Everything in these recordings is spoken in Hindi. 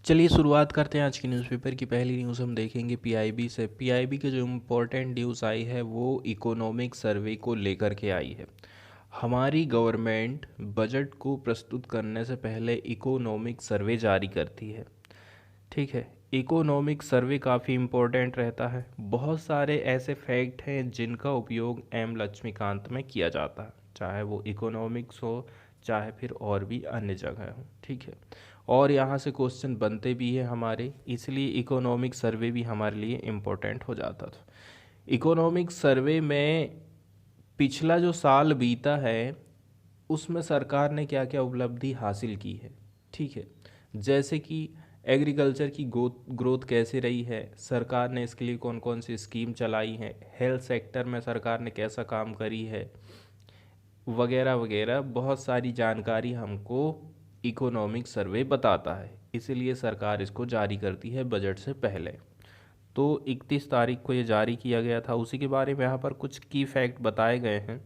चलिए शुरुआत करते हैं आज की न्यूज़पेपर की पहली न्यूज़ हम देखेंगे पीआईबी से। पीआईबी की जो इम्पोर्टेंट न्यूज़ आई है वो इकोनॉमिक सर्वे को लेकर के आई है। हमारी गवर्नमेंट बजट को प्रस्तुत करने से पहले इकोनॉमिक सर्वे जारी करती है। ठीक है, इकोनॉमिक सर्वे काफ़ी इम्पोर्टेंट रहता है। बहुत सारे ऐसे फैक्ट हैं जिनका उपयोग एम लक्ष्मीकांत में किया जाता है, चाहे वो इकोनॉमिक्स हो चाहे फिर और भी अन्य जगह हो। ठीक है, और यहाँ से क्वेश्चन बनते भी हैं हमारे, इसलिए इकोनॉमिक सर्वे भी हमारे लिए इम्पोर्टेंट हो जाता था। इकोनॉमिक सर्वे में पिछला जो साल बीता है उसमें सरकार ने क्या क्या उपलब्धि हासिल की है। ठीक है, जैसे कि एग्रीकल्चर की ग्रोथ कैसे रही है, सरकार ने इसके लिए कौन कौन सी स्कीम चलाई है, हेल्थ सेक्टर में सरकार ने कैसा काम करी है, वगैरह वगैरह बहुत सारी जानकारी हमको इकोनॉमिक सर्वे बताता है। इसीलिए सरकार इसको जारी करती है बजट से पहले। तो 31 तारीख को ये जारी किया गया था, उसी के बारे में यहाँ पर कुछ की फैक्ट बताए गए हैं।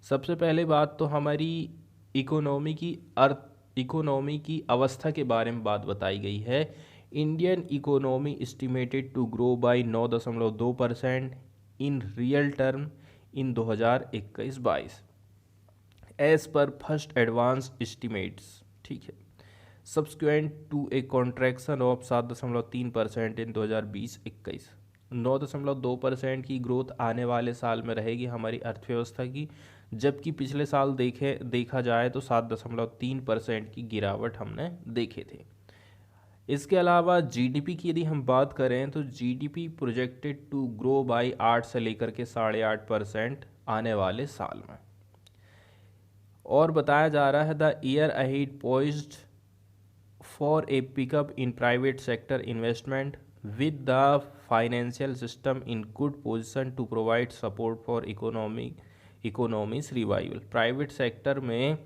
सबसे पहले बात तो हमारी इकोनॉमी की अवस्था के बारे में बात बताई गई है। Indian economy estimated to grow by 9.2% in real term in 2021-22 as per first advance estimates. ठीक है, subsequent to a contraction of 7.3% in 2020-21। 9.2% की ग्रोथ आने वाले साल में रहेगी हमारी अर्थव्यवस्था की, जबकि पिछले साल देखा जाए तो 7.3% की गिरावट हमने देखे थे। इसके अलावा जीडीपी की यदि हम बात करें तो GDP projected to grow by 8 से लेकर के 8.5% आने वाले साल में। और बताया जा रहा है the year ahead poised for a pickup in private sector investment with the financial system in good position to provide support for economy's revival. Private sector में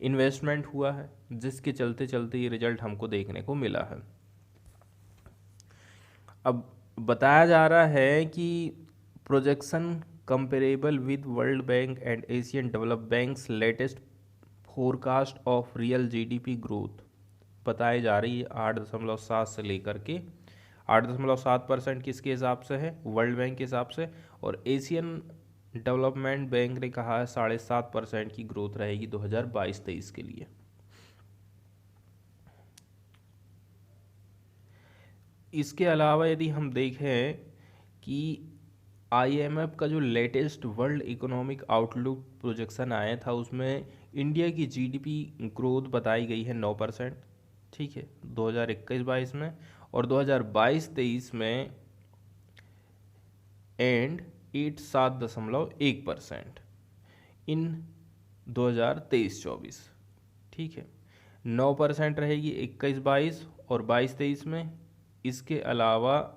इन्वेस्टमेंट हुआ है जिसके चलते चलते ये रिजल्ट हमको देखने को मिला है। अब बताया जा रहा है कि projection comparable with world bank and Asian develop banks latest forecast of real GDP growth बताई जा रही है 8.7 से लेकर के 8.7% किसके हिसाब से है, वर्ल्ड बैंक के हिसाब से, और एशियन डेवलपमेंट बैंक ने कहा है 7.5% की ग्रोथ रहेगी 2022-23 के लिए। इसके अलावा यदि हम देखें कि आईएमएफ का जो latest world economic outlook projection आया था उसमें इंडिया की जीडीपी ग्रोथ बताई गई है 9%। ठीक है, 2021-22 में, और 2022-23 में एंड 7.1% इन 2023-24। ठीक है, 9% रहेगी 21-22 और 22-23 में। इसके अलावा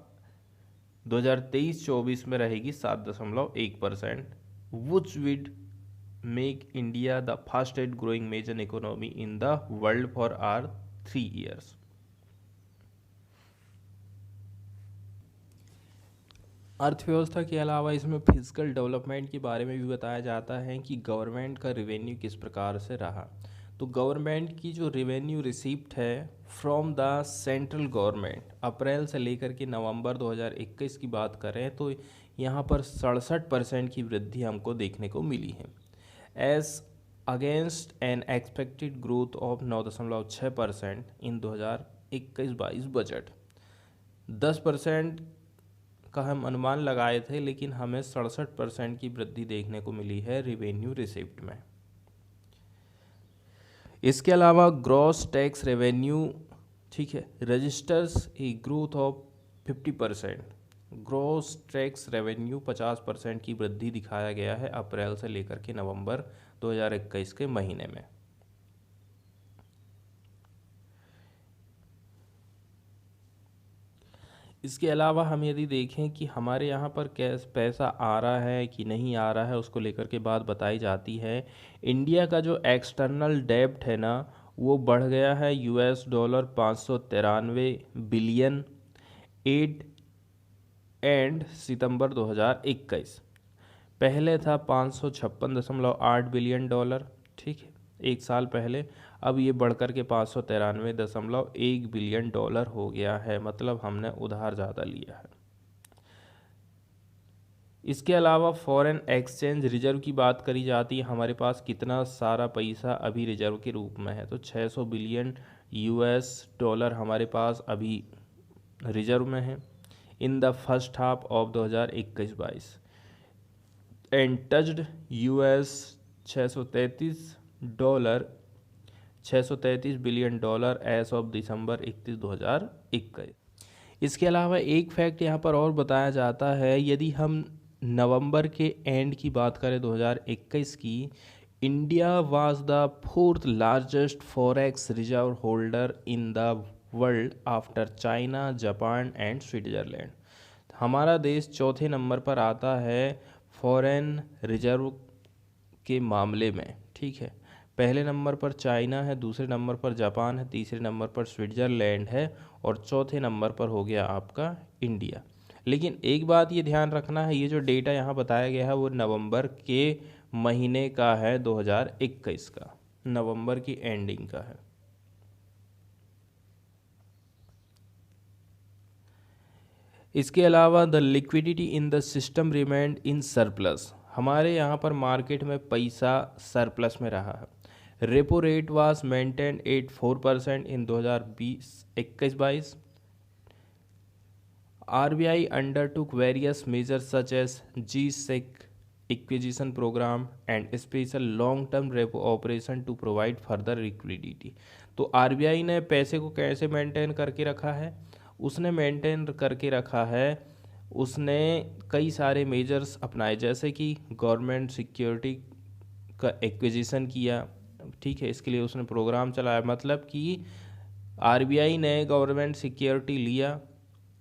2023-24 में रहेगी 7.1%, which would make India the fastest growing major economy in the world for our 3 years. अर्थव्यवस्था के अलावा इसमें फिजिकल डेवलपमेंट के बारे में भी बताया जाता है कि गवर्नमेंट का रेवेन्यू किस प्रकार से रहा। तो गवर्नमेंट की जो रेवेन्यू रिसीप्ट है फ्रॉम द सेंट्रल गवर्नमेंट अप्रैल से लेकर के नवंबर 2021 की बात करें तो यहाँ पर 67% की वृद्धि हमको देखने को मिली है, as against an expected growth of 9.6% in 2021-22 budget. 10% का हम अनुमान लगाए थे, लेकिन हमें 67% की वृद्धि देखने को मिली है रिवेन्यू रिसिप्ट में। इसके अलावा ग्रॉस टैक्स रेवेन्यू, ठीक है, registers a growth of 50%। Gross tax revenue 50% की वृद्धि दिखाया गया है अप्रैल से लेकर के नवंबर 2021 के महीने में। इसके अलावा हम यदि देखें कि हमारे यहाँ पर कैश पैसा आ रहा है कि नहीं आ रहा है, उसको लेकर के बात बताई जाती है। इंडिया का जो एक्सटर्नल डेब्ट है ना वो बढ़ गया है $593 बिलियन 8 एंड सितंबर 2021। पहले था $556.8 बिलियन। ठीक है, एक साल पहले। अब ये बढ़कर के 593.1 बिलियन डॉलर हो गया है, मतलब हमने उधार ज़्यादा लिया है। इसके अलावा फॉरेन एक्सचेंज रिजर्व की बात करी जाती है, हमारे पास कितना सारा पैसा अभी रिजर्व के रूप में है, तो 600 बिलियन यूएस डॉलर हमारे पास अभी रिजर्व में है in the first half of 2021-22 and touched US 633 billion dollar as of December 31, 2021। इसके अलावा एक फैक्ट यहाँ पर और बताया जाता है, यदि हम नवंबर के एंड की बात करें 2021 की, India was the fourth largest forex reserve holder in the world after China, Japan and Switzerland. हमारा देश चौथे नंबर पर आता है फॉरेन रिजर्व के मामले में, ठीक है। पहले नंबर पर चाइना है, दूसरे नंबर पर जापान है, तीसरे नंबर पर स्विट्ज़रलैंड है और चौथे नंबर पर हो गया आपका इंडिया। लेकिन एक बात ये ध्यान रखना है, ये जो डेटा यहाँ बताया गया है वो नवंबर के महीने का है, 2021 का, नवंबर की एंडिंग का है। इसके अलावा the liquidity in the system remained in surplus, हमारे यहाँ पर मार्केट में पैसा सरप्लस में रहा है। Repo rate was maintain at 4% in 2021-22। RBI undertook various measures such as G-Sec acquisition program and special long-term repo operation to provide further liquidity। तो RBI ने पैसे को कैसे मेंटेन करके रखा है, उसने मेंटेन करके रखा है, उसने कई सारे मेजर्स अपनाए, जैसे कि गवर्नमेंट सिक्योरिटी का एक्विजिशन किया, ठीक है, इसके लिए उसने प्रोग्राम चलाया, मतलब कि RBI ने गवर्नमेंट सिक्योरिटी लिया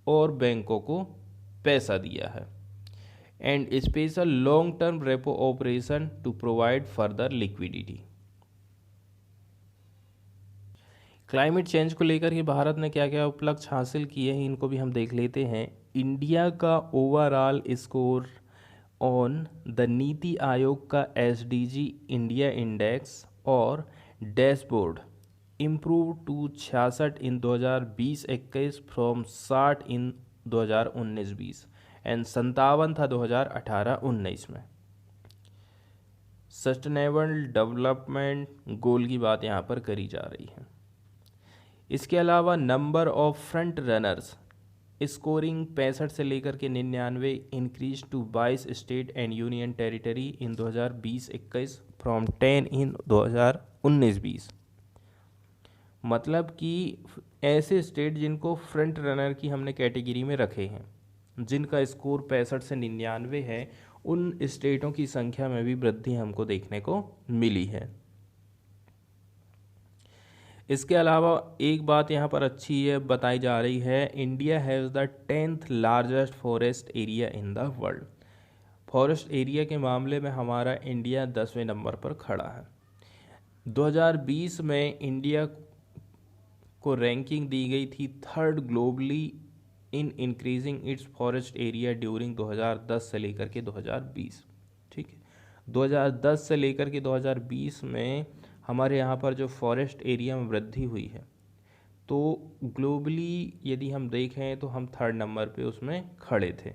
और बैंकों को पैसा दिया है। And special long term repo operation to provide further liquidity. Climate change को लेकर के भारत ने क्या क्या उपलक्ष्य हासिल किए हैं, इनको भी हम देख लेते हैं। इंडिया का ओवरऑल स्कोर ऑन द नीति आयोग का SDG इंडिया इंडेक्स और dashboard improve to 66 in 2020-21 from 60 in 2019-20 and 57 था 2018-19 में। सस्टेनेबल डेवलपमेंट गोल की बात यहाँ पर करी जा रही है। इसके अलावा number of front runners scoring 65 से लेकर के 99 increase to 22 state and union territory in 2020-21 from 10 in 2019-20। मतलब कि ऐसे स्टेट जिनको फ्रंट रनर की हमने कैटेगरी में रखे हैं, जिनका स्कोर 65 से 99 है, उन स्टेटों की संख्या में भी वृद्धि हमको देखने को मिली है। इसके अलावा एक बात यहाँ पर अच्छी है बताई जा रही है, India has the 10th largest forest area in the world. Forest area के मामले में हमारा इंडिया 10वें नंबर पर खड़ा है। 2020 में इंडिया को रैंकिंग दी गई थी 3rd globally in increasing its forest area during 2010 से लेकर के 2020, ठीक है। 2010 से लेकर के 2020 में हमारे यहाँ पर जो फॉरेस्ट एरिया में वृद्धि हुई है, तो ग्लोबली यदि हम देखें तो हम 3rd नंबर पे उसमें खड़े थे।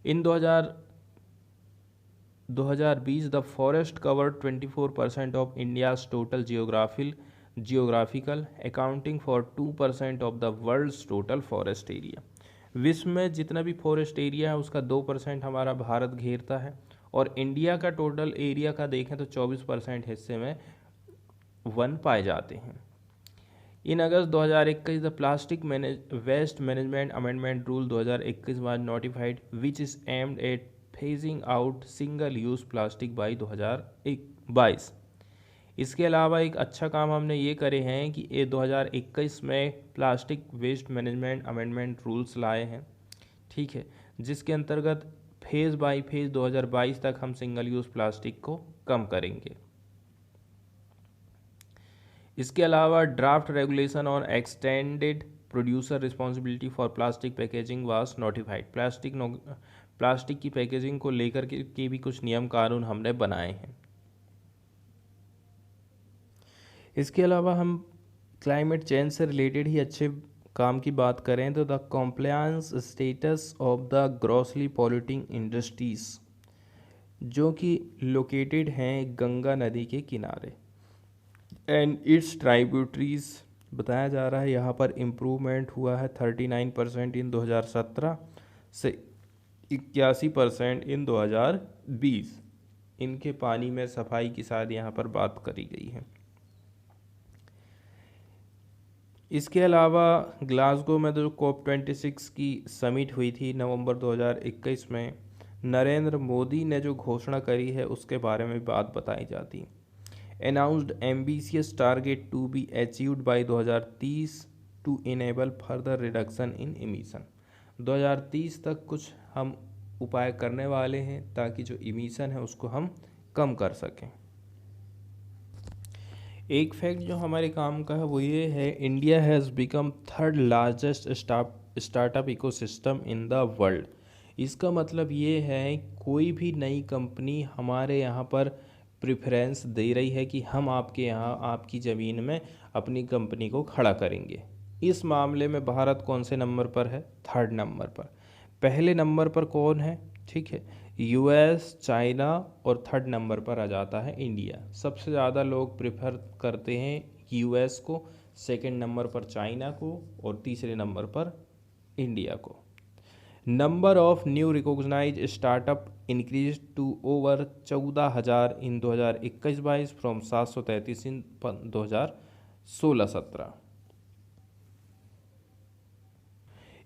In 2020 the forest covered 24% of India's total geographical accounting for 2% of the world's total forest area. विश्व में जितना भी फॉरेस्ट एरिया है उसका 2% हमारा भारत घेरता है, और इंडिया का टोटल एरिया का देखें तो 24% हिस्से में वन पाए जाते हैं। In August 2021 the plastic waste management amendment rule 2021 was notified which is aimed at phasing out single use plastic by 2022। इसके अलावा एक अच्छा काम हमने ये करे हैं कि ये 2021 में plastic waste management amendment rules लाए हैं, ठीक है, जिसके अंतर्गत फेज़ बाई फेज़ 2022 तक हम सिंगल यूज़ प्लास्टिक को कम करेंगे। इसके अलावा draft regulation on extended producer responsibility for plastic packaging was notified. Plastic की पैकेजिंग को लेकर के भी कुछ नियम कानून हमने बनाए हैं। इसके अलावा हम क्लाइमेट चेंज से रिलेटेड ही अच्छे काम की बात करें तो the compliance status of the grossly polluting industries जो कि लोकेटेड हैं गंगा नदी के किनारे एंड इट्स ट्राइब्यूटरीज, बताया जा रहा है यहाँ पर इम्प्रूवमेंट हुआ है 39% इन 2017 से 81% इन 2020। इनके पानी में सफाई की शायद यहाँ पर बात करी गई है। इसके अलावा ग्लासगो में जो COP26 की समिट हुई थी नवंबर 2021 में, नरेंद्र मोदी ने जो घोषणा करी है उसके बारे में बात बताई जाती है। Announced ambitious target to be achieved by 2030 to enable further reduction in emission. 2030 तक कुछ हम उपाय करने वाले हैं ताकि जो इमिशन है उसको हम कम कर सकें। एक फैक्ट जो हमारे काम का है वो ये है, India has become third largest startup ecosystem in the world. इसका मतलब ये है कोई भी नई कंपनी हमारे यहाँ पर प्रेफरेंस दे रही है कि हम आपके यहाँ आपकी ज़मीन में अपनी कंपनी को खड़ा करेंगे। इस मामले में भारत कौन से नंबर पर है? थर्ड नंबर पर। पहले नंबर पर कौन है? ठीक है, यूएस, चाइना, और थर्ड नंबर पर आ जाता है इंडिया। सबसे ज़्यादा लोग प्रेफर करते हैं यूएस को, सेकंड नंबर पर चाइना को, और तीसरे नंबर पर इंडिया को। Number of new recognise startup increase to over 14,000 in 2021-22 from 733 in 2016-17।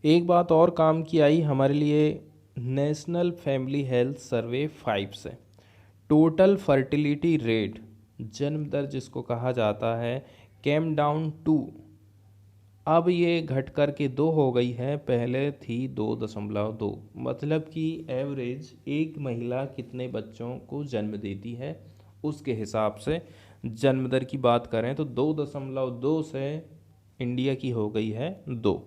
एक बात और काम की आई हमारे लिए, नेशनल फैमिली हेल्थ सर्वे 5 से टोटल फर्टिलिटी रेट, जन्म दर जिसको कहा जाता है, केम डाउन टू, अब ये घट कर के 2 हो गई है, पहले थी 2.2। मतलब कि एवरेज एक महिला कितने बच्चों को जन्म देती है उसके हिसाब से जन्म दर की बात करें तो 2.2 से इंडिया की हो गई है 2।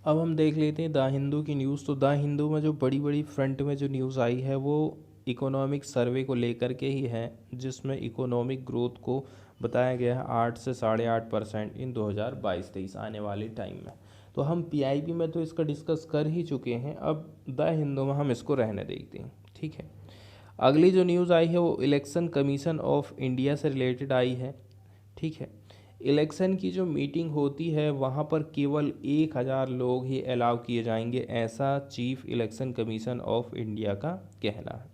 अब हम देख लेते हैं द हिंदू की न्यूज़। तो द हिंदू में जो बड़ी बड़ी फ्रंट में जो न्यूज़ आई है वो इकोनॉमिक सर्वे को लेकर के ही है, जिसमें इकोनॉमिक ग्रोथ को बताया गया है 8 से 8.5% इन 2022-23 आने वाले टाइम में। तो हम पीआईबी में तो इसका डिस्कस कर ही चुके हैं, अब द हिंदू में हम इसको रहने देखते हैं। ठीक है, अगली जो न्यूज़ आई है वो इलेक्शन कमीशन ऑफ इंडिया से रिलेटेड आई है। ठीक है, इलेक्शन की जो मीटिंग होती है वहाँ पर केवल 1,000 लोग ही अलाउ किए जाएंगे, ऐसा chief election commission of India का कहना है।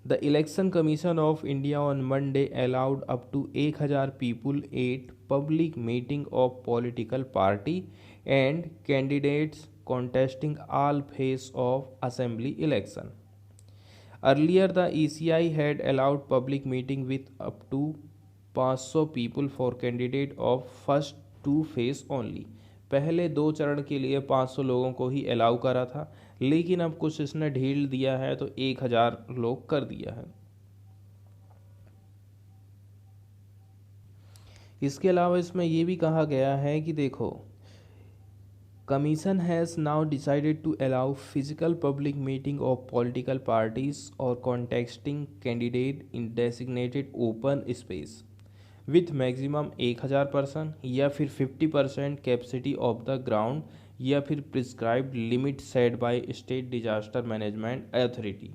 The election commission of India on Monday allowed up to 1,000 people at public meeting of political party and candidates contesting all phase of assembly election. Earlier, the ECI had allowed public meeting with up to 500 people for candidate of first 2 phase only. पहले 2 चरण के लिए 500 लोगों को ही अलाउ करा था, लेकिन अब कुछ इसने ढील दिया है तो 1,000 लोग कर दिया है। इसके अलावा इसमें ये भी कहा गया है कि देखो, Commission has now decided to allow physical public meeting of political parties or contesting candidate in designated open space with maximum 1,000 person या फिर 50% capacity of the ground या फिर prescribed limit set by state disaster management authority।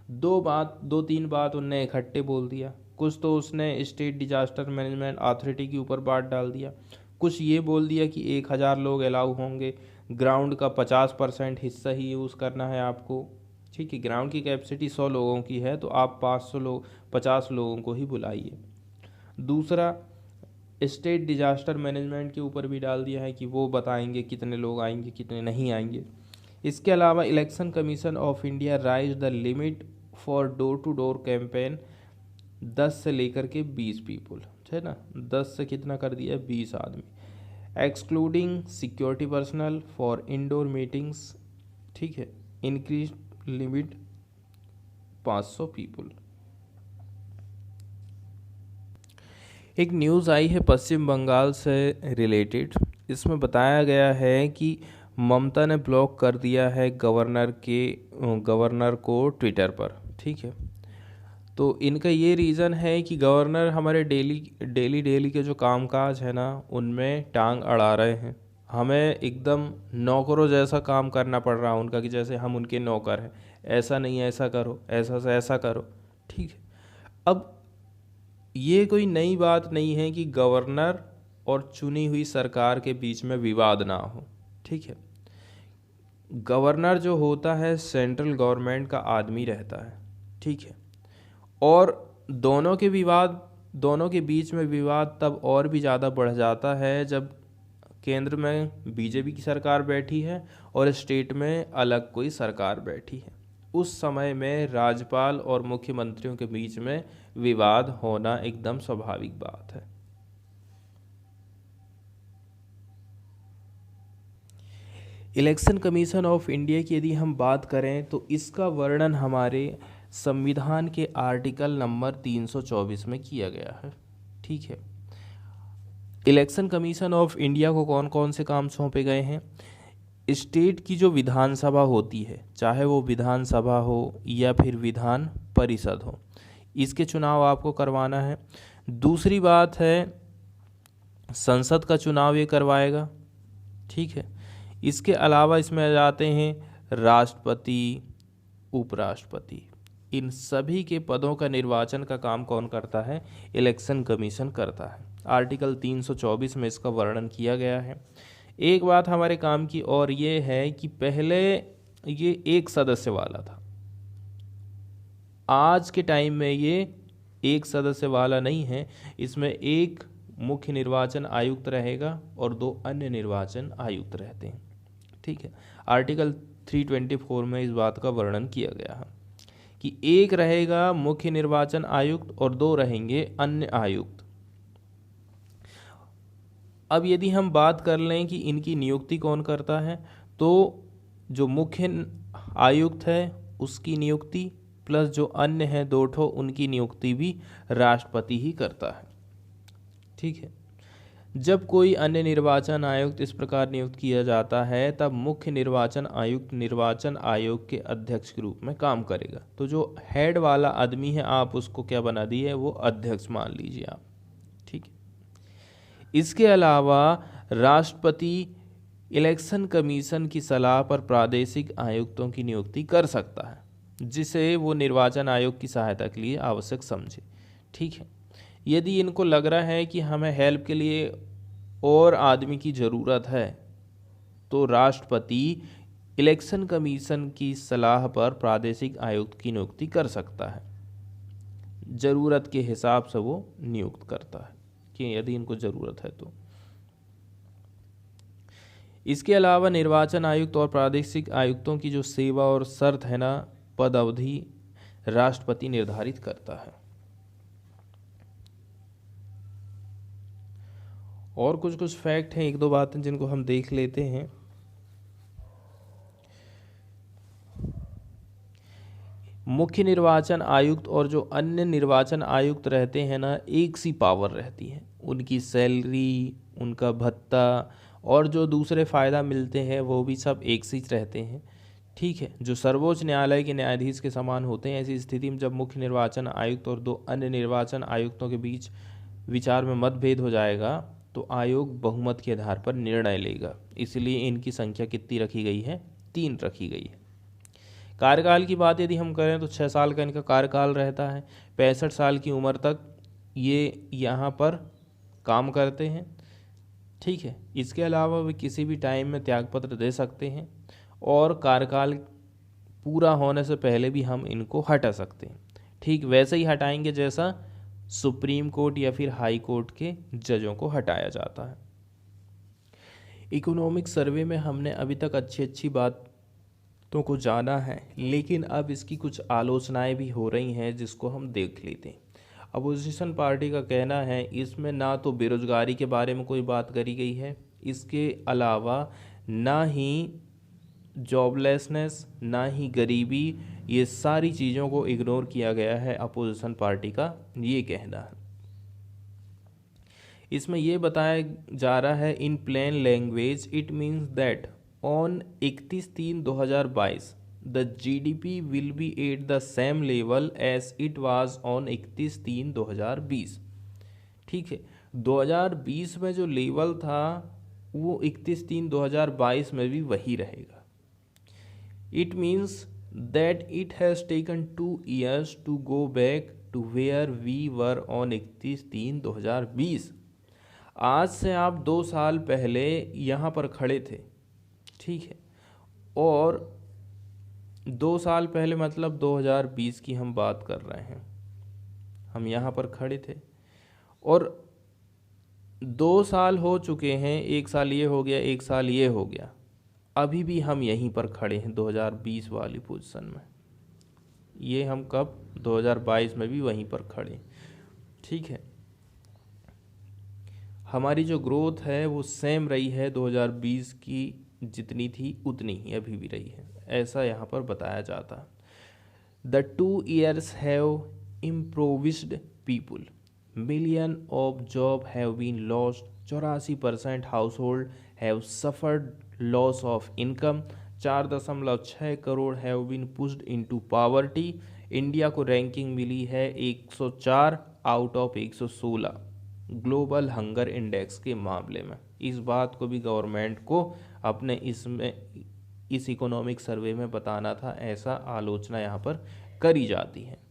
दो तीन बात उनने इकट्ठे बोल दिया, कुछ तो उसने स्टेट डिजास्टर मैनेजमेंट अथॉरिटी के ऊपर बात डाल दिया, कुछ ये बोल दिया कि 1,000 लोग अलाउ होंगे, ग्राउंड का 50% हिस्सा ही यूज़ करना है आपको। ठीक है, ग्राउंड की कैपेसिटी 100 लोगों की है तो आप 50 लोगों को ही बुलाइए। दूसरा, स्टेट डिजास्टर मैनेजमेंट के ऊपर भी डाल दिया है कि वो बताएंगे कितने लोग आएंगे कितने नहीं आएंगे। इसके अलावा election commission of India rise the limit for door to door campaign 10 से लेकर के 20 पीपल, है ना, 10 से कितना कर दिया, 20 आदमी, excluding security personal for indoor meetings. ठीक है, इंक्रीज लिमिट 500 पीपल। एक न्यूज़ आई है पश्चिम बंगाल से रिलेटेड, इसमें बताया गया है कि ममता ने ब्लॉक कर दिया है गवर्नर को ट्विटर पर। ठीक है, तो इनका ये रीज़न है कि गवर्नर हमारे डेली के जो कामकाज है ना उनमें टांग अड़ा रहे हैं। हमें एकदम नौकरों जैसा काम करना पड़ रहा है उनका, कि जैसे हम उनके नौकर हैं, ऐसा नहीं ऐसा करो, ऐसा से ऐसा करो। ठीक है। अब ये कोई नई बात नहीं है कि गवर्नर और चुनी हुई सरकार के बीच में विवाद ना हो। ठीक है। गवर्नर जो होता है सेंट्रल गवर्नमेंट का आदमी रहता है। ठीक है। और दोनों के बीच में विवाद तब और भी ज़्यादा बढ़ जाता है जब केंद्र में बीजेपी की सरकार बैठी है और स्टेट में अलग कोई सरकार बैठी है। उस समय में राज्यपाल और मुख्यमंत्रियों के बीच में विवाद होना एकदम स्वाभाविक बात है। इलेक्शन कमीशन ऑफ इंडिया की यदि हम बात करें तो इसका वर्णन हमारे संविधान के आर्टिकल नंबर 324 में किया गया है। ठीक है। इलेक्शन कमीशन ऑफ इंडिया को कौन कौन से काम सौंपे गए हैं? स्टेट की जो विधानसभा होती है, चाहे वो विधानसभा हो या फिर विधान परिषद हो, इसके चुनाव आपको करवाना है। दूसरी बात है संसद का चुनाव ये करवाएगा। ठीक है। इसके अलावा इसमें आ जाते हैं राष्ट्रपति, उपराष्ट्रपति। इन सभी के पदों का निर्वाचन का काम कौन करता है? इलेक्शन कमीशन करता है। आर्टिकल 324 में इसका वर्णन किया गया है। एक बात हमारे काम की और ये है कि पहले ये एक सदस्य वाला था, आज के टाइम में ये एक सदस्य वाला नहीं है। इसमें एक मुख्य निर्वाचन आयुक्त रहेगा और 2 अन्य निर्वाचन आयुक्त रहते हैं। ठीक है। आर्टिकल 324 में इस बात का वर्णन किया गया है कि एक रहेगा मुख्य निर्वाचन आयुक्त और 2 रहेंगे अन्य आयुक्त। अब यदि हम बात कर लें कि इनकी नियुक्ति कौन करता है, तो जो मुख्य आयुक्त है उसकी नियुक्ति प्लस जो अन्य है 2 ठो, उनकी नियुक्ति भी राष्ट्रपति ही करता है। ठीक है। जब कोई अन्य निर्वाचन आयुक्त इस प्रकार नियुक्त किया जाता है तब मुख्य निर्वाचन आयुक्त निर्वाचन आयोग के अध्यक्ष के रूप में काम करेगा। तो जो हेड वाला आदमी है आप उसको क्या बना दिए, वो अध्यक्ष मान लीजिए आप। ठीक है। इसके अलावा राष्ट्रपति इलेक्शन कमीशन की सलाह पर प्रादेशिक आयुक्तों की नियुक्ति कर सकता है, जिसे वो निर्वाचन आयोग की सहायता के लिए आवश्यक समझे। ठीक है। यदि इनको लग रहा है कि हमें हेल्प के लिए और आदमी की ज़रूरत है तो राष्ट्रपति इलेक्शन कमीशन की सलाह पर प्रादेशिक आयुक्त की नियुक्ति कर सकता है। ज़रूरत के हिसाब से वो नियुक्त करता है कि यदि इनको ज़रूरत है तो। इसके अलावा निर्वाचन आयुक्त और प्रादेशिक आयुक्तों की जो सेवा और शर्त है ना, पद अवधि राष्ट्रपति निर्धारित करता है। और कुछ फैक्ट हैं, 1-2 बातें जिनको हम देख लेते हैं। मुख्य निर्वाचन आयुक्त और जो अन्य निर्वाचन आयुक्त रहते हैं ना, एक सी पावर रहती है। उनकी सैलरी, उनका भत्ता और जो दूसरे फ़ायदा मिलते हैं वो भी सब एक सी रहते हैं। ठीक है। जो सर्वोच्च न्यायालय के न्यायाधीश के समान होते हैं। ऐसी स्थिति में जब मुख्य निर्वाचन आयुक्त और 2 अन्य निर्वाचन आयुक्तों के बीच विचार में मतभेद हो जाएगा तो आयोग बहुमत के आधार पर निर्णय लेगा। इसलिए इनकी संख्या कितनी रखी गई है? 3 रखी गई है। कार्यकाल की बात यदि हम करें तो 6 साल का इनका कार्यकाल रहता है। 65 साल की उम्र तक ये यहाँ पर काम करते हैं। ठीक है। इसके अलावा वे किसी भी टाइम में त्यागपत्र दे सकते हैं और कार्यकाल पूरा होने से पहले भी हम इनको हटा सकते हैं। ठीक वैसे ही हटाएंगे जैसा सुप्रीम कोर्ट या फिर हाई कोर्ट के जजों को हटाया जाता है। इकोनॉमिक सर्वे में हमने अभी तक अच्छी बातों को जाना है, लेकिन अब इसकी कुछ आलोचनाएं भी हो रही हैं जिसको हम देख लेते हैं। अपोजिशन पार्टी का कहना है इसमें ना तो बेरोजगारी के बारे में कोई बात करी गई है, इसके अलावा ना ही जॉबलेसनेस, ना ही गरीबी, ये सारी चीज़ों को इग्नोर किया गया है। अपोजिशन पार्टी का ये कहना है। इसमें यह बताया जा रहा है in plain language it means that on 31/3/2022 the GDP will be at the same level as it was on 31/3/2020। ठीक है, 2020 में जो लेवल था वो 31/3/2022 में भी वही रहेगा। It means that it has taken 2 years to go back to where we were on 31/3/2020। आज से आप 2 साल पहले यहाँ पर खड़े थे, ठीक है, और 2 साल पहले मतलब 2020 की हम बात कर रहे हैं, हम यहाँ पर खड़े थे और 2 साल हो चुके हैं, 1 साल ये हो गया, 1 साल ये हो गया, अभी भी हम यहीं पर खड़े हैं 2020 वाली पोजीशन में। ये हम कब 2022 में भी वहीं पर खड़े, ठीक है। हमारी जो ग्रोथ है वो सेम रही है, 2020 की जितनी थी उतनी ही अभी भी रही है, ऐसा यहाँ पर बताया जाता है। The 2 years have impoverished people, million of job have been lost, 84% household have suffered loss of income, 4.6 crore have been pushed into poverty. India को रैंकिंग मिली है 104 out of 116 global hunger index के मामले में। इस बात को भी गवर्नमेंट को अपने इस इकोनॉमिक सर्वे में बताना था, ऐसा आलोचना यहाँ पर करी जाती है।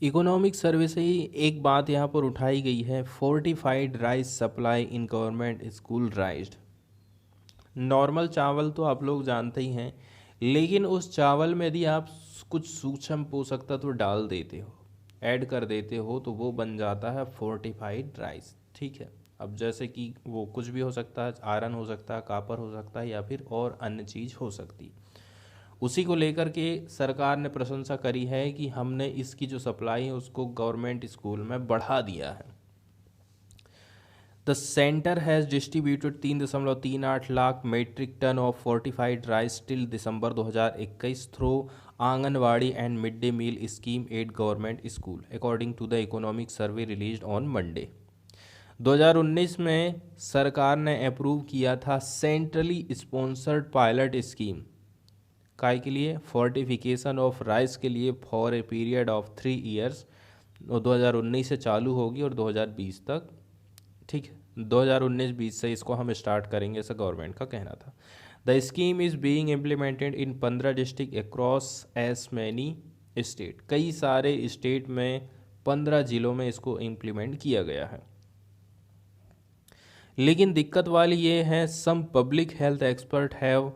इकोनॉमिक सर्वे से ही एक बात यहाँ पर उठाई गई है, fortified rice supply in government school राइज्ड। Normal चावल तो आप लोग जानते ही हैं, लेकिन उस चावल में यदि आप कुछ सूक्ष्म पोषक तत्व डाल देते हो, ऐड कर देते हो, तो वो बन जाता है फोर्टिफाइड राइस, ठीक है। अब जैसे कि वो कुछ भी हो सकता है, आयरन हो सकता है, कॉपर हो सकता है, या फिर और अन्य चीज़ हो सकती है। उसी को लेकर के सरकार ने प्रशंसा करी है कि हमने इसकी जो सप्लाई है उसको गवर्नमेंट स्कूल में बढ़ा दिया है। The centre has distributed 3.38 lakh metric ton of fortified rice till December 2021 through anganwadi and mid day meal scheme at government school, according to the economic survey released on Monday. 2019 में सरकार ने अप्रूव किया था सेंट्रली स्पॉन्सर्ड पायलट स्कीम, काय के लिए, फोर्टिफिकेशन ऑफ राइस के लिए, for a period of 3 years। 2019 से चालू होगी और 2020 तक, ठीक है, 2019-20 से इसको हम स्टार्ट करेंगे, ऐसा गवर्नमेंट का कहना था। The scheme is being implemented in 15 district across as many state, कई सारे स्टेट में 15 जिलों में इसको इम्प्लीमेंट किया गया है। लेकिन दिक्कत वाली ये है, some public health expert have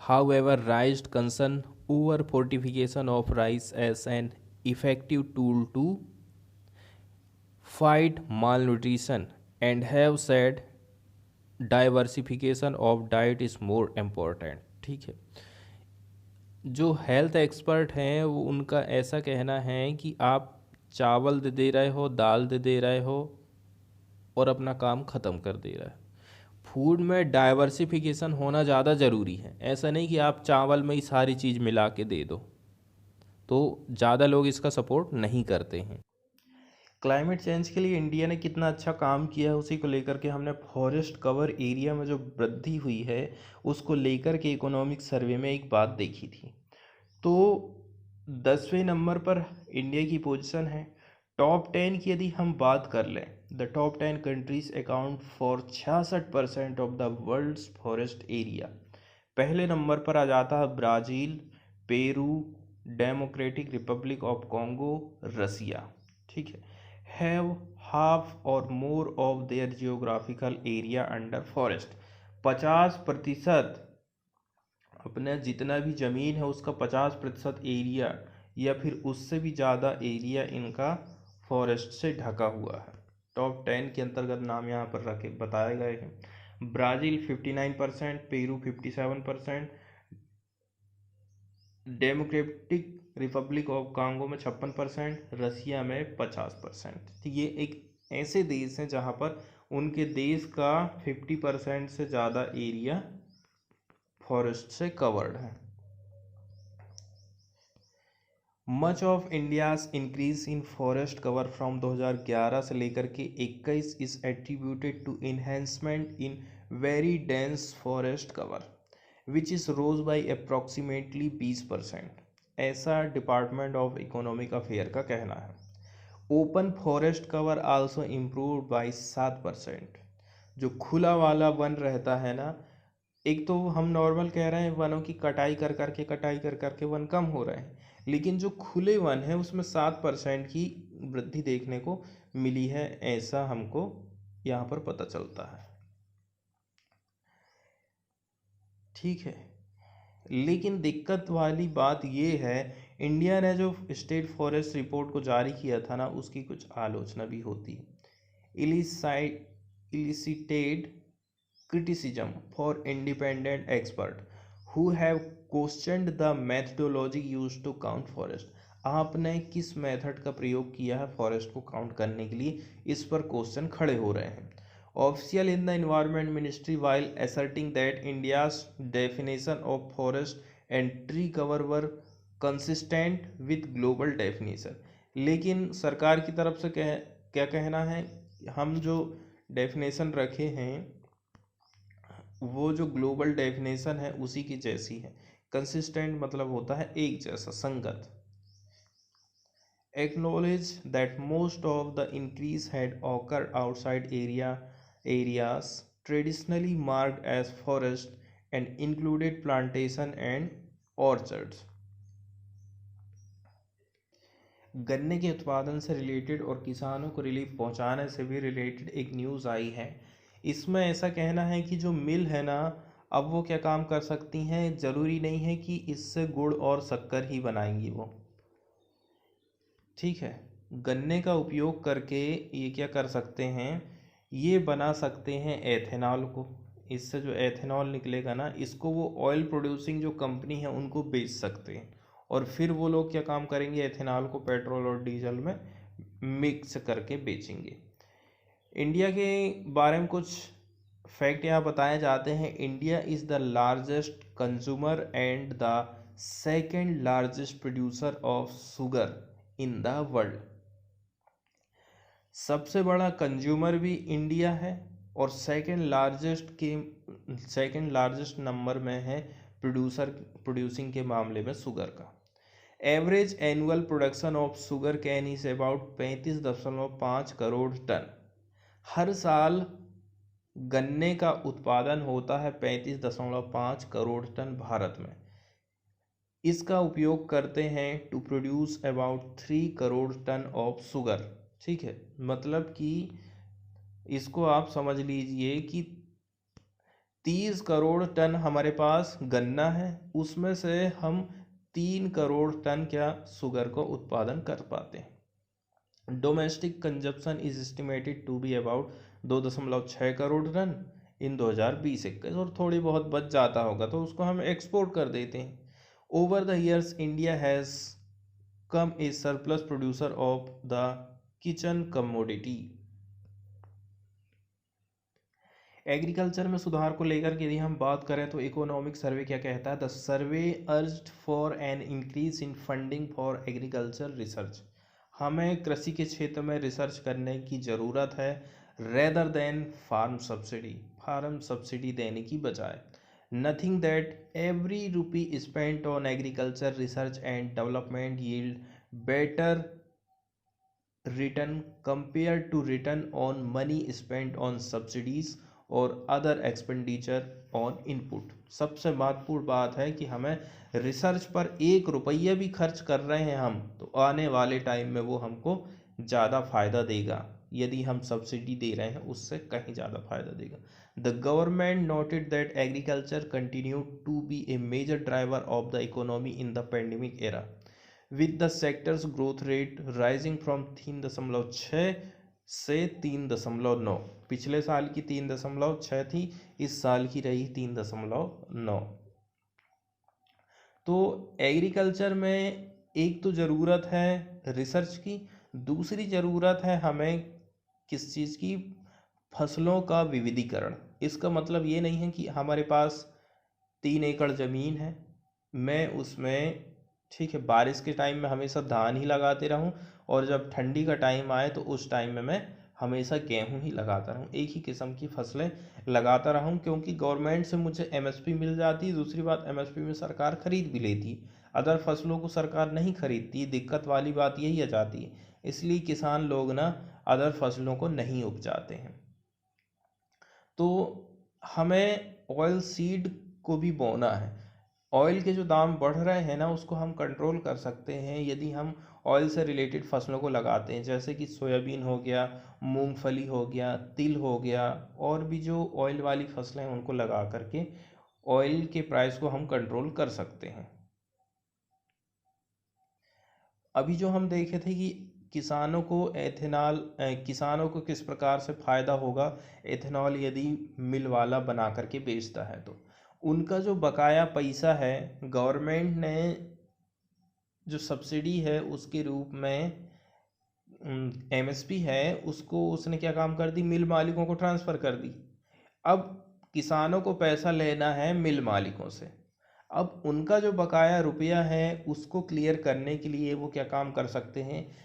however raised concern over fortification of rice as an effective tool to fight malnutrition and have said diversification of diet is more important, ठीक है। जो हेल्थ एक्सपर्ट हैं वो उनका ऐसा कहना है कि आप चावल दे रहे हो, दाल दे रहे हो और अपना काम ख़त्म कर दे रहे हो। फूड में डाइवर्सिफिकेशन होना ज़्यादा ज़रूरी है, ऐसा नहीं कि आप चावल में ही सारी चीज़ मिला के दे दो, तो ज़्यादा लोग इसका सपोर्ट नहीं करते हैं। क्लाइमेट चेंज के लिए इंडिया ने कितना अच्छा काम किया है उसी को लेकर के हमने फॉरेस्ट कवर एरिया में जो वृद्धि हुई है उसको लेकर के इकोनॉमिक सर्वे में एक बात देखी थी। तो 10वें नंबर पर इंडिया की पोजीशन है। टॉप 10 की यदि हम बात कर लें, the top 10 countries account for 66% of the world's forest area. पहले नंबर पर आ जाता है Brazil, Peru, Democratic Republic of Congo, Russia, ठीक है। Have half or more of their geographical area under forest. 50% अपना जितना भी ज़मीन है उसका 50% एरिया या फिर उससे भी ज़्यादा एरिया इनका फॉरेस्ट से ढका हुआ है। टॉप 10 के अंतर्गत नाम यहाँ पर रखे बताए गए हैं। Brazil 59%, Peru 57%, democratic Republic of Congo में 56%, रसिया में 50%। तो ये एक ऐसे देश हैं जहाँ पर उनके देश का 50% से ज़्यादा एरिया फॉरेस्ट से कवर्ड है। Much of India's increase in forest cover from 2011 से लेकर के 21 is attributed to enhancement in very dense forest cover which is rose by approximately 20%, ऐसा डिपार्टमेंट ऑफ इकोनॉमिक अफेयर का कहना है। Open forest cover also improve by 7%। जो खुला वाला वन रहता है ना, एक तो हम नॉर्मल कह रहे हैं वनों की कटाई कर करके वन कम हो रहे हैं, लेकिन जो खुले वन है उसमें 7% की वृद्धि देखने को मिली है, ऐसा हमको यहाँ पर पता चलता है। ठीक है, लेकिन दिक्कत वाली बात ये है, इंडिया ने जो स्टेट फॉरेस्ट रिपोर्ट को जारी किया था ना, उसकी कुछ आलोचना भी होती है। Elicited criticism for independent expert who have questioned the methodology used to count forest। आपने किस मेथड का प्रयोग किया है फॉरेस्ट को काउंट करने के लिए, इस पर क्वेश्चन खड़े हो रहे हैं। Official in the environment ministry while asserting that India's definition of forest and tree cover were consistent with global definition। लेकिन सरकार की तरफ से क्या कहना है, हम जो डेफिनेशन रखे हैं वो जो ग्लोबल डेफिनेशन है उसी की जैसी है। कंसिस्टेंट मतलब होता है एक जैसा, संगत। Acknowledge that most of the increase had occurred outside areas traditionally marked as forest and included plantation and orchards. गन्ने के उत्पादन से रिलेटेड और किसानों को रिलीफ पहुंचाने से भी रिलेटेड एक न्यूज़ आई है। इसमें ऐसा कहना है कि जो मिल है ना, अब वो क्या काम कर सकती हैं, ज़रूरी नहीं है कि इससे गुड़ और शक्कर ही बनाएंगी वो। ठीक है, गन्ने का उपयोग करके ये क्या कर सकते हैं, ये बना सकते हैं एथेनॉल को। इससे जो एथेनॉल निकलेगा ना, इसको वो ऑयल प्रोड्यूसिंग जो कंपनी है उनको बेच सकते हैं, और फिर वो लोग क्या काम करेंगे, एथेनॉल को पेट्रोल और डीजल में मिक्स करके बेचेंगे। इंडिया के बारे में कुछ फैक्ट यहाँ बताए जाते हैं। India is the largest consumer and the second largest producer of sugar in the world. सबसे बड़ा कंज्यूमर भी इंडिया है और सेकेंड लार्जेस्ट नंबर में है प्रोड्यूसिंग के मामले में शुगर का। Average annual production of sugarcane is about 35.5 crore ton. हर साल गन्ने का उत्पादन होता है 35.5 करोड़ टन भारत में। इसका उपयोग करते हैं to produce about 3 crore ton of sugar. ठीक है, मतलब कि इसको आप समझ लीजिए कि 30 करोड़ टन हमारे पास गन्ना है, उसमें से हम 3 करोड़ टन क्या शुगर को उत्पादन कर पाते हैं। Domestic consumption is estimated to be about 2.6 crore ton in 2020-21, और थोड़ी बहुत बच जाता होगा तो उसको हम एक्सपोर्ट कर देते हैं। Over the years India has come A surplus producer of the kitchen commodity. Agriculture में सुधार को लेकर के यदि हम बात करें तो इकोनॉमिक सर्वे क्या कहता है, the survey urged for an increase in funding for agriculture research. हमें कृषि के क्षेत्र में रिसर्च करने की ज़रूरत है, रेदर देन फार्म सब्सिडी देने की बजाय। Nothing that every rupee spent on agriculture research and development yield better return compare to return on money spent on subsidies और अदर एक्सपेंडिचर ऑन इनपुट। सबसे महत्वपूर्ण बात है कि हमें रिसर्च पर 1 रुपया भी खर्च कर रहे हैं हम, तो आने वाले टाइम में वो हमको ज़्यादा फायदा देगा। यदि हम सब्सिडी दे रहे हैं उससे कहीं ज़्यादा फायदा देगा। The government noted that agriculture continue to be a major driver of the economy in the pandemic era, with the sector's growth rate rising from 3.6 से 3.9। पिछले साल की 3.6 थी, इस साल की रही 3.9। तो एग्रीकल्चर में एक तो ज़रूरत है रिसर्च की, दूसरी ज़रूरत है हमें किस चीज़ की, फसलों का विविधीकरण। इसका मतलब ये नहीं है कि हमारे पास 3 एकड़ ज़मीन है, मैं उसमें ठीक है, बारिश के टाइम में हमेशा धान ही लगाते रहूं, और जब ठंडी का टाइम आए तो उस टाइम में मैं हमेशा गेहूं ही लगाता रहूं, एक ही किस्म की फसलें लगाता रहूं, क्योंकि गवर्नमेंट से मुझे एमएसपी मिल जाती है। दूसरी बात, एमएसपी में सरकार खरीद भी लेती, अदर फसलों को सरकार नहीं खरीदती। दिक्कत वाली बात यही आ जाती है, इसलिए किसान लोग ना अदर फसलों को नहीं उपजाते हैं। तो हमें ऑयल सीड को भी बोना है। ऑयल के जो दाम बढ़ रहे हैं ना, उसको हम कंट्रोल कर सकते हैं यदि हम ऑयल से रिलेटेड फसलों को लगाते हैं, जैसे कि सोयाबीन हो गया, मूंगफली हो गया, तिल हो गया, और भी जो ऑयल वाली फसलें हैं उनको लगा करके ऑयल के प्राइस को हम कंट्रोल कर सकते हैं। अभी जो हम देखे थे कि किसानों को किस प्रकार से फायदा होगा एथेनॉल यदि मिल वाला बना करके बेचता है, तो उनका जो बकाया पैसा है गवर्नमेंट ने जो सब्सिडी है उसके रूप में एमएसपी है, उसको उसने क्या काम कर दी, मिल मालिकों को ट्रांसफर कर दी। अब किसानों को पैसा लेना है मिल मालिकों से। अब उनका जो बकाया रुपया है उसको क्लियर करने के लिए वो क्या काम कर सकते हैं,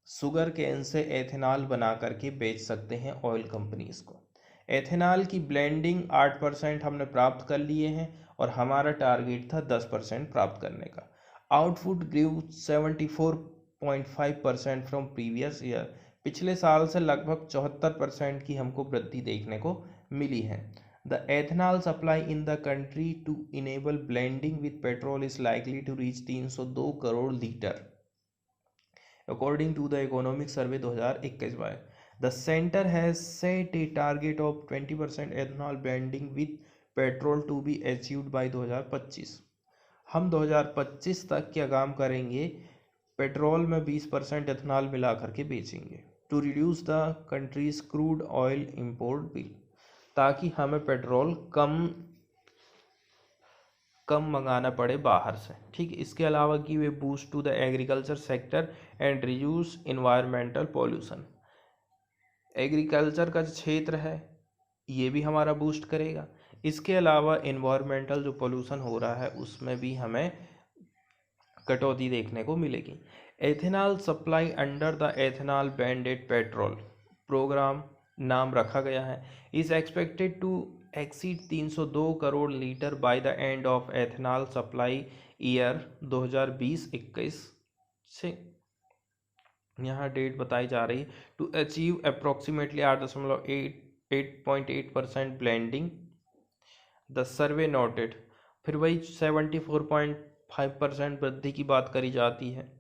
शुगर केन से एथेनॉल बना करके बेच सकते हैं ऑयल कंपनीज को। एथेनॉल की ब्लेंडिंग 8% हमने प्राप्त कर लिए हैं, और हमारा टारगेट था 10% प्राप्त करने का। Output grew 74.5% from previous year. पिछले साल से लगभग 74% की हमको वृद्धि देखने को मिली है। The ethanol supply in the country to enable blending with petrol is likely to reach 302 crore litre according to the economic survey 2021 by the center has set a target of 20% ethanol blending with petrol to be achieved by 2025। हम 2025 तक क्या काम करेंगे, पेट्रोल में 20% एथेनॉल मिला करके बेचेंगे to reduce the country's crude oil import bill, ताकि हमें पेट्रोल कम मंगाना पड़े बाहर से। ठीक, इसके अलावा give a boost to the agriculture sector and reduce environmental pollution. Agriculture का जो क्षेत्र है ये भी हमारा बूस्ट करेगा। इसके अलावा इन्वायरमेंटल जो पोल्यूशन हो रहा है उसमें भी हमें कटौती देखने को मिलेगी। Ethanol supply under the ethanol blended petrol programme नाम रखा गया है, is expected to exceed 302 crore litre by the end of ethanol supply year 2020-21 से। यहाँ डेट बताई जा रही है to achieve approximately 8.8% blending the survey noted. फिर वही 74.5% वृद्धि की बात करी जाती है।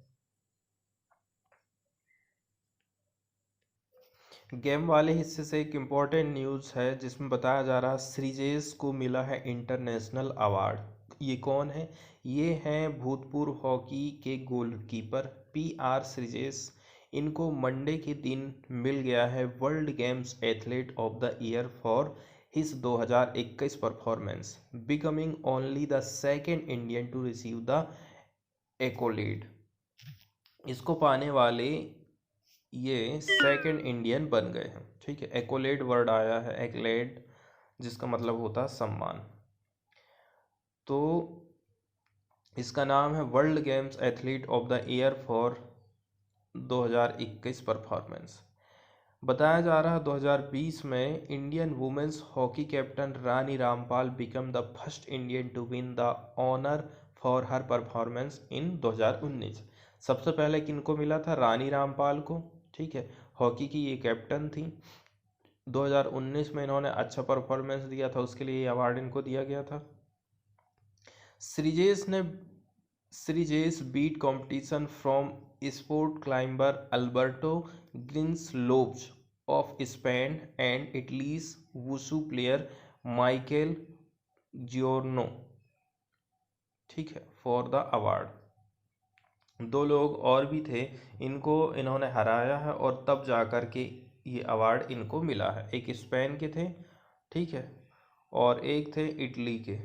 गेम वाले हिस्से से एक इम्पॉर्टेंट न्यूज़ है जिसमें बताया जा रहा है श्रीजेश को मिला है इंटरनेशनल अवार्ड। ये कौन है, ये हैं भूतपूर्व हॉकी के गोलकीपर PR श्रीजेश। इनको मंडे के दिन मिल गया है world games athlete of the year for his 2021 performance, becoming only the second Indian to receive the accolade. इसको पाने वाले ये सेकंड इंडियन बन गए हैं। ठीक है, एकोलेड वर्ड आया है, एक्लेड जिसका मतलब होता है सम्मान। तो इसका नाम है world games athlete of the year for 2021 performance. बताया जा रहा है 2020 में Indian women's hockey captain Rani Rampal become the first Indian to win the honour for her performance in 2019। सबसे पहले किनको मिला था, रानी रामपाल को। ठीक है, हॉकी की ये कैप्टन थी। 2019 में इन्होंने अच्छा परफॉर्मेंस दिया था, उसके लिए ये अवार्ड इनको दिया गया था। Sreejesh beat competition from sport climber Alberto ग्रिंसलोव्स of Spain and Italy's wushu player Michael Giorno. ठीक है, फॉर द अवार्ड। 2 लोग और भी थे, इन्होंने हराया है और तब जा कर के ये अवार्ड इनको मिला है। एक स्पेन के थे, ठीक है, और एक थे इटली के।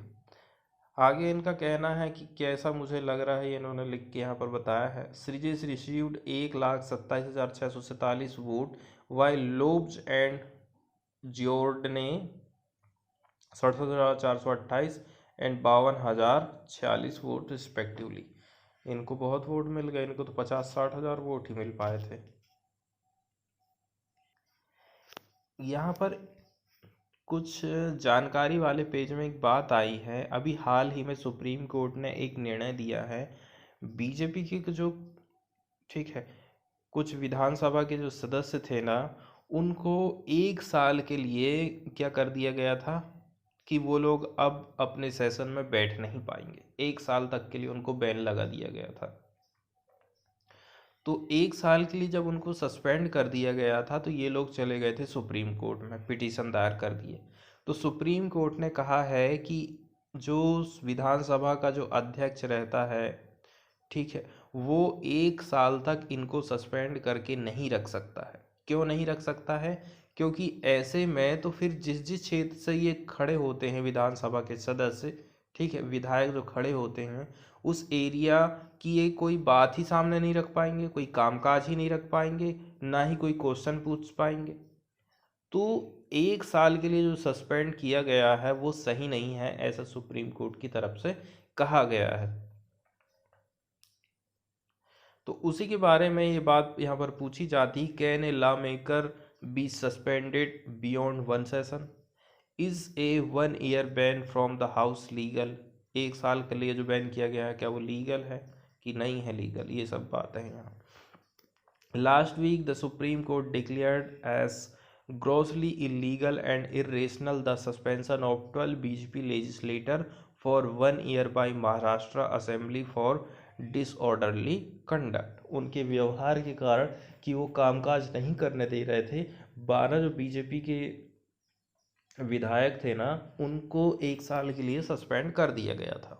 आगे इनका कहना है कि कैसा मुझे लग रहा है, ये इन्होंने लिख के यहाँ पर बताया है। Sreejesh received 1,27,447 vote while Lopez and Giordano 67,428 and 52,046 vote respectively. इनको बहुत वोट मिल गए, इनको तो 50-60 हज़ार वोट ही मिल पाए थे। यहाँ पर कुछ जानकारी वाले पेज में एक बात आई है, अभी हाल ही में सुप्रीम कोर्ट ने एक निर्णय दिया है, बीजेपी के जो, ठीक है, कुछ विधानसभा के जो सदस्य थे ना, उनको 1 साल के लिए क्या कर दिया गया था कि वो लोग अब अपने सेशन में बैठ नहीं पाएंगे। 1 साल तक के लिए उनको बैन लगा दिया गया था। तो 1 साल के लिए जब उनको सस्पेंड कर दिया गया था, तो ये लोग चले गए थे सुप्रीम कोर्ट में, पिटीशन दायर कर दिए। तो सुप्रीम कोर्ट ने कहा है कि जो विधानसभा का जो अध्यक्ष रहता है, ठीक है, वो 1 साल तक इनको सस्पेंड करके नहीं रख सकता है। क्यों नहीं रख सकता है? क्योंकि ऐसे में तो फिर जिस जिस क्षेत्र से ये खड़े होते हैं विधानसभा के सदस्य, ठीक है, विधायक जो खड़े होते हैं, उस एरिया की ये कोई बात ही सामने नहीं रख पाएंगे, कोई कामकाज ही नहीं रख पाएंगे, ना ही कोई क्वेश्चन पूछ पाएंगे। तो 1 साल के लिए जो सस्पेंड किया गया है वो सही नहीं है, ऐसा सुप्रीम कोर्ट की तरफ से कहा गया है। तो उसी के बारे में ये बात यहाँ पर पूछी जाती, can a law maker be suspended beyond one session, is a 1 year ban from the house legal. 1 साल के लिए जो बैन किया गया है, क्या वो लीगल है कि नहीं है लीगल, ये सब बातें हैं यहाँ। Last week the supreme court declared as grossly illegal and irrational the suspension of 12 BJP legislator for 1 year by Maharashtra Assembly for disorderly conduct। उनके व्यवहार के कारण कि वो कामकाज नहीं करने दे रहे थे, 12 जो बीजेपी के विधायक थे ना, उनको 1 साल के लिए सस्पेंड कर दिया गया था।